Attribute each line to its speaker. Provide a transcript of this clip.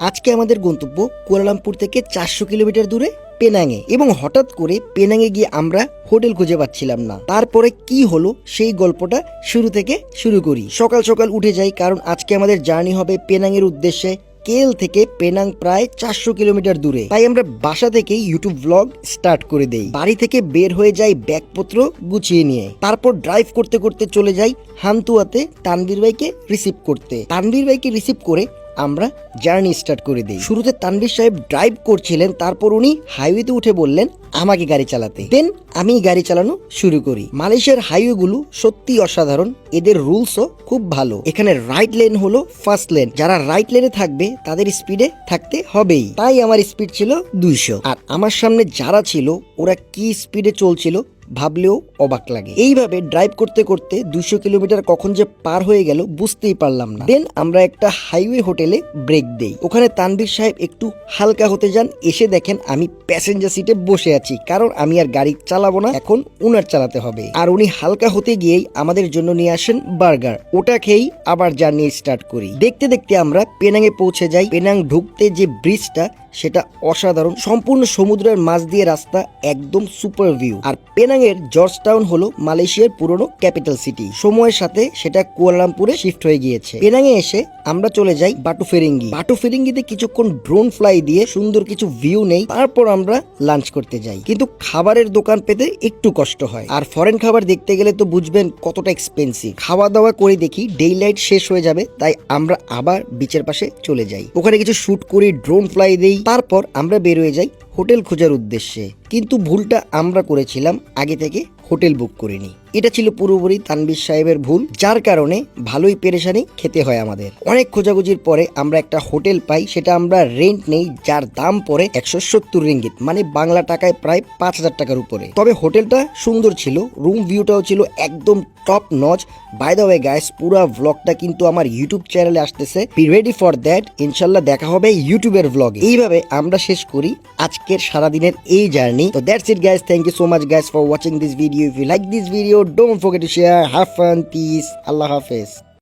Speaker 1: আজকে আমাদের গন্তব্য কুয়ালালামপুর থেকে 400 কিলোমিটার দূরে পেনাঙে, এবং হঠাৎ করে পেনাঙে গিয়ে আমরা হোটেল খুঁজে পাচ্ছিলাম না। তারপরে কি হলো সেই গল্পটা শুরু থেকে শুরু করি। সকাল সকাল উঠে যাই, কারণ আজকে আমাদের জার্নি হবে পেনাঙের উদ্দেশ্যে। কেল থেকে পেনাং প্রায় 400 কিলোমিটার দূরে, তাই আমরা বাসা থেকে ইউটিউব ব্লগ স্টার্ট করে দেই। বাড়ি থেকে বের হয়ে যাই ব্যাগপত্র গুছিয়ে নিয়ে, তারপর ড্রাইভ করতে করতে চলে যাই হান্তুয়াতে তানভীর ভাইকে রিসিভ করতে। তানভীর ভাইকে রিসিভ করে আমরা জার্নি স্টার্ট করে দিই। শুরুতে তানভীর সাহেব ড্রাইভ করছিলেন, তারপর উনি হাইওয়েতে উঠে বললেন আমাকে গাড়ি চালাতে। দেন আমি গাড়ি চালানো শুরু করি। মালয়েশিয়ার হাইওয়েগুলো সত্যি অসাধারণ, এদের রুলসও খুব ভালো। এখানে রাইট লেন হলো ফার্স্ট লেন, যারা রাইট লেনে থাকবে তাদের স্পিডে থাকতে হবেই। তাই আমার স্পিড ছিল 200, আর আমার সামনে যারা ছিল ওরা কি স্পিডে চলছিল ভাবলেও অবাক লাগে। এইভাবে ড্রাইভ করতে করতে 200 কিলোমিটার কখন যে পার হয়ে গেল বুঝতেই পারলাম না। দেন আমরা একটা হাইওয়ে হোটেলে ব্রেক দেই। ওখানে তানভীর সাহেব একটু হালকা হতে যান, এসে দেখেন আমি প্যাসেঞ্জার সিটে বসে আছি, কারণ আমি আর গাড়ি চালাবো না, এখন উনার চালাতে হবে। আর উনি হালকা হতে গিয়েই আমাদের জন্য নিয়ে আসেন বার্গার। ওটা খেয়েই আবার জার্নি স্টার্ট করি। দেখতে দেখতে আমরা পেনাঙে পৌঁছে যাই। পেনাং ঢুকতে যে ব্রিজটা সেটা অসাধারণ, সম্পূর্ণ সমুদ্রের মাঝ দিয়ে রাস্তা, একদম সুপার ভিউ। আর পেনাংয়ের জর্জ টাউন হলো মালয়েশিয়ার পুরনো ক্যাপিটাল সিটি। সময়ের সাথে সেটা কুয়ালালামপুরে শিফট হয়ে গিয়েছে। পেনাংয়ে এসে আমরা চলে যাই বাটু ফেরিঙ্গি। বাটু ফেরিঙ্গিতে কিছুক্ষণ ড্রোন ফ্লাই দিয়ে সুন্দর কিছু ভিউ নেই, তারপর আমরা লাঞ্চ করতে যাই। কিন্তু খাবারের দোকান পেতে একটু কষ্ট হয়, আর ফরেন খাবার দেখতে গেলে তো বুঝবেন কতটা এক্সপেন্সিভ। খাওয়া দাওয়া করে দেখি ডে লাইট শেষ হয়ে যাবে, তাই আমরা আবার বিচের পাশে চলে যাই। ওখানে কিছু শুট করি, ড্রোন ফ্লাই দেই, তারপর আমরা বের হয়ে যাই হোটেল খোঁজার উদ্দেশ্যে। কিন্তু ভুলটা আমরা করেছিলাম, আগে থেকে হোটেল বুক করিনি। এটা ছিল পুরোপুরি তানভীর সাহেবের ভুল, যার কারণে ভালোই পেরেশানি খেতে হয় আমাদের। অনেক খোঁজাখুঁজির পরে আমরা একটা হোটেল পাই, সেটা আমরা রেন্ট নেই, যার দাম পড়ে 170 রিঙ্গিত, মানে বাংলা টাকায় প্রায় 5000 টাকার উপরে। তবে হোটেলটা সুন্দর ছিল, রুম ভিউটাও ছিল একদম top notch. By the way guys, পুরো ব্লগটা কিন্তু আমার ইউটিউব চ্যানেলে আসতেছে, বি রেডি ফর দ্যাট। ইনশাল্লাহ দেখা হবে ইউটিউবের ব্লগে। এইভাবে আমরা শেষ করি আজকের সারাদিনের এই জার্নি। তো that's it guys, thank you so much guys for watching this video. If you like this video, don't forget to share, have fun, peace, আল্লাহ হাফেজ।